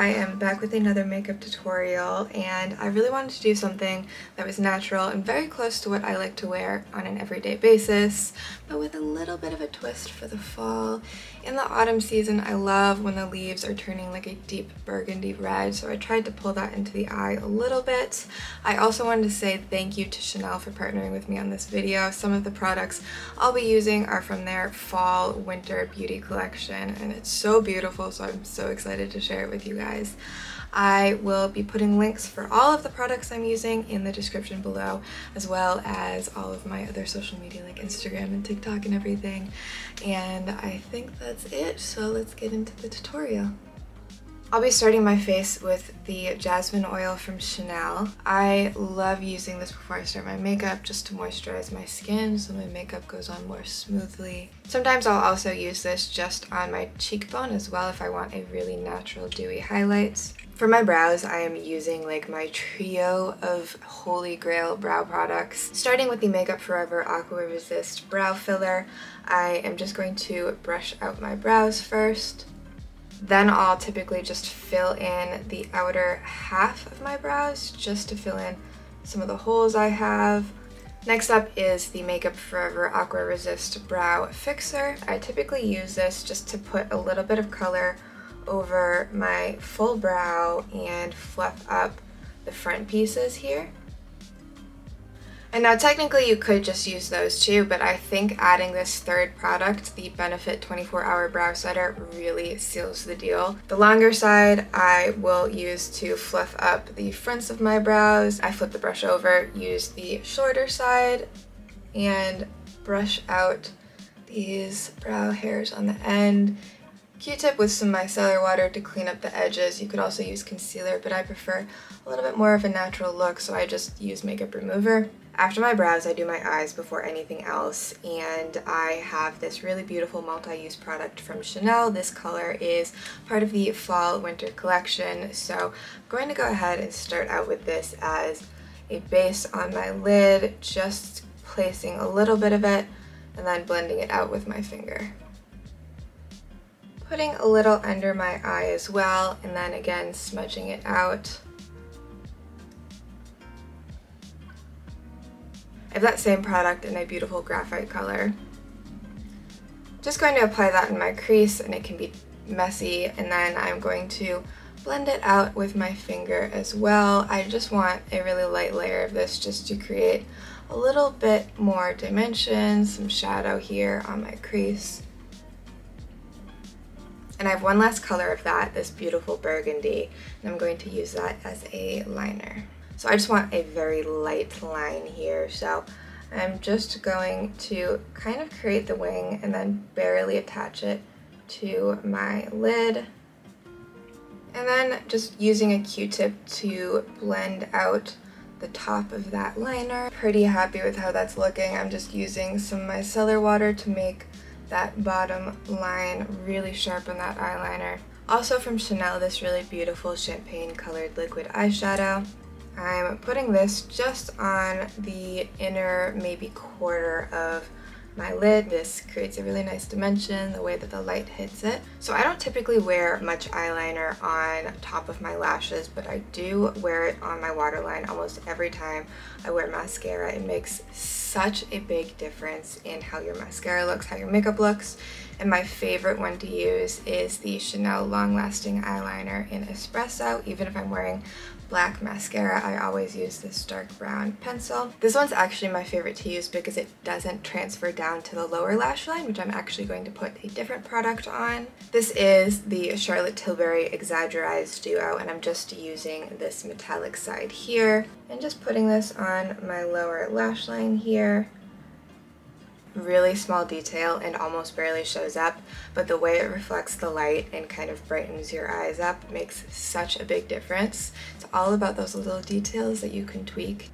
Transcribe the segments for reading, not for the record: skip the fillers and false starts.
I am back with another makeup tutorial, and I really wanted to do something that was natural and very close to what I like to wear on an everyday basis, but with a little bit of a twist for the fall. In the autumn season, I love when the leaves are turning like a deep burgundy red, so I tried to pull that into the eye a little bit. I also wanted to say thank you to Chanel for partnering with me on this video. Some of the products I'll be using are from their fall winter beauty collection, and it's so beautiful, so I'm so excited to share it with you guys. I will be putting links for all of the products I'm using in the description below, as well as all of my other social media like Instagram and TikTok and everything. And I think that's it, so let's get into the tutorial. I'll be starting my face with the jasmine oil from Chanel. I love using this before I start my makeup just to moisturize my skin so my makeup goes on more smoothly. Sometimes I'll also use this just on my cheekbone as well if I want a really natural dewy highlight. For my brows, I am using like my trio of holy grail brow products. Starting with the Makeup Forever Aqua Resist Brow Filler, I am just going to brush out my brows first. Then I'll typically just fill in the outer half of my brows just to fill in some of the holes I have. Next up is the Makeup Forever Aqua Resist Brow Fixer. I typically use this just to put a little bit of color over my full brow and fluff up the front pieces here. And now technically you could just use those too, but I think adding this third product, the Benefit 24-Hour Brow Setter, really seals the deal. The longer side I will use to fluff up the fronts of my brows. I flip the brush over, use the shorter side, and brush out these brow hairs on the end. Q-tip with some micellar water to clean up the edges. You could also use concealer, but I prefer a little bit more of a natural look, so I just use makeup remover. After my brows, I do my eyes before anything else, and I have this really beautiful multi-use product from Chanel. This color is part of the fall winter collection, so I'm going to go ahead and start out with this as a base on my lid, just placing a little bit of it and then blending it out with my finger. Putting a little under my eye as well, and then again smudging it out. I have that same product in a beautiful graphite color. Just going to apply that in my crease, and it can be messy, and then I'm going to blend it out with my finger as well. I just want a really light layer of this just to create a little bit more dimension, some shadow here on my crease. And I have one last color of that, this beautiful burgundy, and I'm going to use that as a liner. So I just want a very light line here, so I'm just going to kind of create the wing and then barely attach it to my lid. And then just using a Q-tip to blend out the top of that liner. Pretty happy with how that's looking. I'm just using some micellar water to make that bottom line really sharp on that eyeliner. Also from Chanel, this really beautiful champagne colored liquid eyeshadow. I'm putting this just on the inner maybe quarter of my lid. This creates a really nice dimension, the way that the light hits it. So I don't typically wear much eyeliner on top of my lashes, but I do wear it on my waterline almost every time I wear mascara. It makes such a big difference in how your mascara looks, how your makeup looks. And my favorite one to use is the Chanel Long Lasting Eyeliner in Espresso. Even if I'm wearing black mascara, I always use this dark brown pencil. This one's actually my favorite to use because it doesn't transfer down to the lower lash line, which I'm actually going to put a different product on. This is the Charlotte Tilbury Exagger-eyes Duo, and I'm just using this metallic side here and just putting this on my lower lash line here. Really small detail and almost barely shows up, but the way it reflects the light and kind of brightens your eyes up makes such a big difference. It's all about those little details that you can tweak.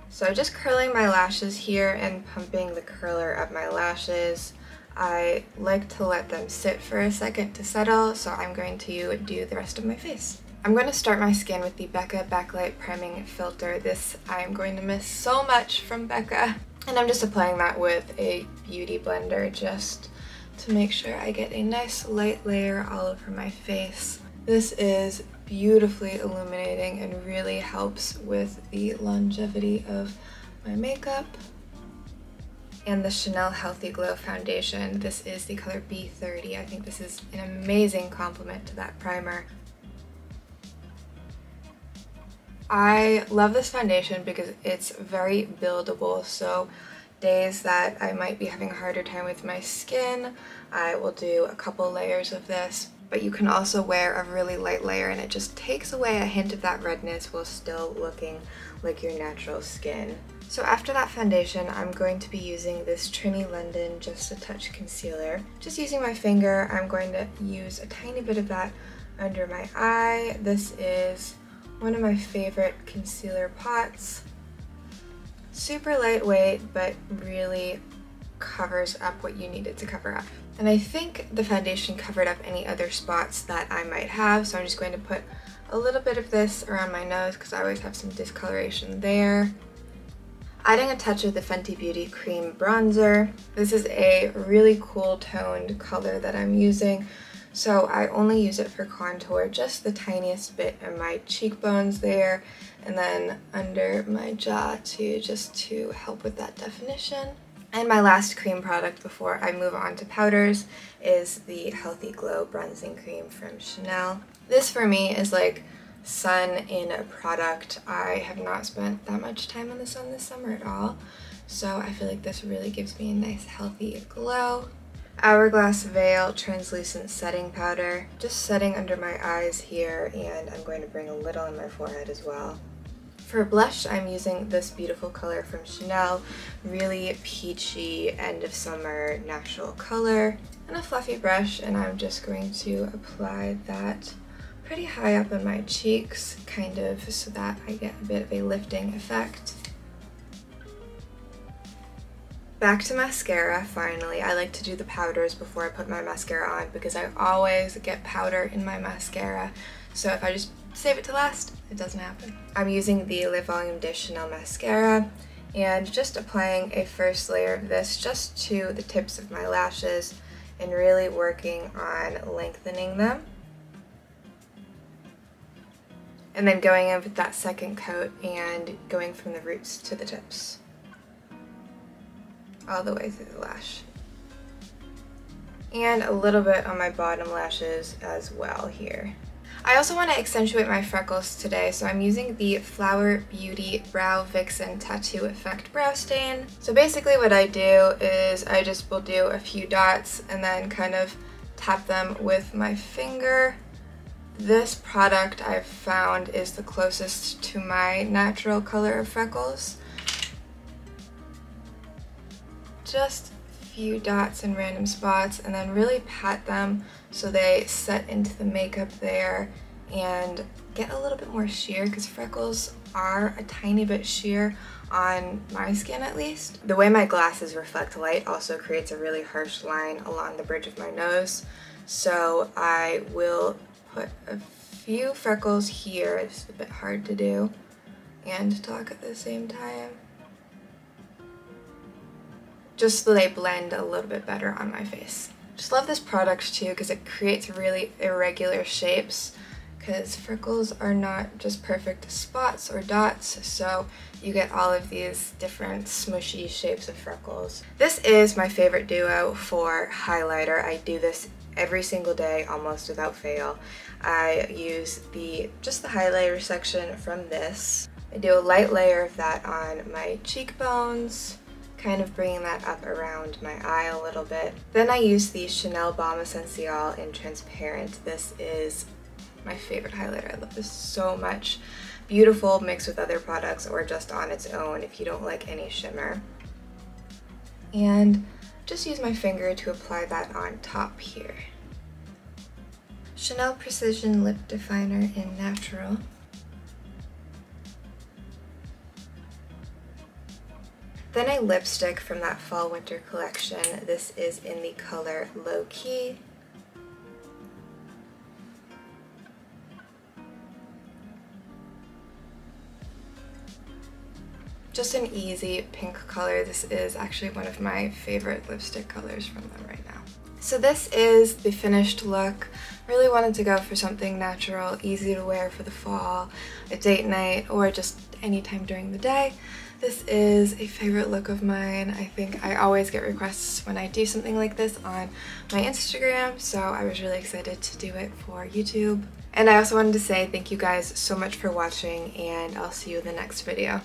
So just curling my lashes here and pumping the curler up my lashes. I like to let them sit for a second to settle, so I'm going to do the rest of my face. I'm going to start my skin with the Becca Backlight Priming Filter. This I am going to miss so much from Becca. And I'm just applying that with a beauty blender just to make sure I get a nice light layer all over my face. This is beautifully illuminating and really helps with the longevity of my makeup. And the Chanel Healthy Glow foundation. This is the color B30. I think this is an amazing complement to that primer. I love this foundation because it's very buildable, so days that I might be having a harder time with my skin, I will do a couple layers of this, but you can also wear a really light layer and it just takes away a hint of that redness while still looking like your natural skin. So after that foundation, I'm going to be using this Trinny London Just a Touch concealer. Just using my finger, I'm going to use a tiny bit of that under my eye. This is one of my favorite concealer pots. Super lightweight, but really covers up what you need it to cover up. And I think the foundation covered up any other spots that I might have, so I'm just going to put a little bit of this around my nose because I always have some discoloration there. Adding a touch of the Fenty Beauty Cream Bronzer. This is a really cool toned color that I'm using, so I only use it for contour, just the tiniest bit in my cheekbones there, and then under my jaw too, just to help with that definition. And my last cream product before I move on to powders is the Healthy Glow Bronzing Cream from Chanel. This for me is like sun in a product. I have not spent that much time in the sun this summer at all, so I feel like this really gives me a nice healthy glow. Hourglass Veil Translucent Setting Powder, just setting under my eyes here, and I'm going to bring a little on my forehead as well. For blush, I'm using this beautiful color from Chanel, really peachy end of summer natural color, and a fluffy brush, and I'm just going to apply that pretty high up in my cheeks, kind of so that I get a bit of a lifting effect. Back to mascara, finally. I like to do the powders before I put my mascara on because I always get powder in my mascara, so if I just save it to last, it doesn't happen. I'm using the Le Volume de Chanel mascara and just applying a first layer of this just to the tips of my lashes and really working on lengthening them. And then going in with that second coat and going from the roots to the tips, all the way through the lash. And a little bit on my bottom lashes as well here. I also want to accentuate my freckles today, so I'm using the Flower Beauty Brow Vixen Tattoo Effect Brow Stain. So basically what I do is I just will do a few dots and then kind of tap them with my finger. This product I've found is the closest to my natural color of freckles. Just a few dots in random spots and then really pat them so they set into the makeup there and get a little bit more sheer, because freckles are a tiny bit sheer on my skin at least. The way my glasses reflect light also creates a really harsh line along the bridge of my nose, so I will put a few freckles here. It's a bit hard to do and talk at the same time, just so they blend a little bit better on my face. Just love this product too because it creates really irregular shapes, because freckles are not just perfect spots or dots, so you get all of these different smushy shapes of freckles. This is my favorite duo for highlighter. I do this every single day almost without fail. I use just the highlighter section from this. I do a light layer of that on my cheekbones, kind of bringing that up around my eye a little bit. Then I use the Chanel Balm Essential in Transparent. This is my favorite highlighter. I love this so much. Beautiful mixed with other products or just on its own if you don't like any shimmer. And just use my finger to apply that on top here. Chanel Precision Lip Definer in Natural. Then a lipstick from that fall winter collection. This is in the color Low Key. Just an easy pink color. This is actually one of my favorite lipstick colors from them right now. So this is the finished look. Really wanted to go for something natural, easy to wear for the fall, a date night, or just any time during the day. This is a favorite look of mine. I think I always get requests when I do something like this on my Instagram, so I was really excited to do it for YouTube. And I also wanted to say thank you guys so much for watching, and I'll see you in the next video.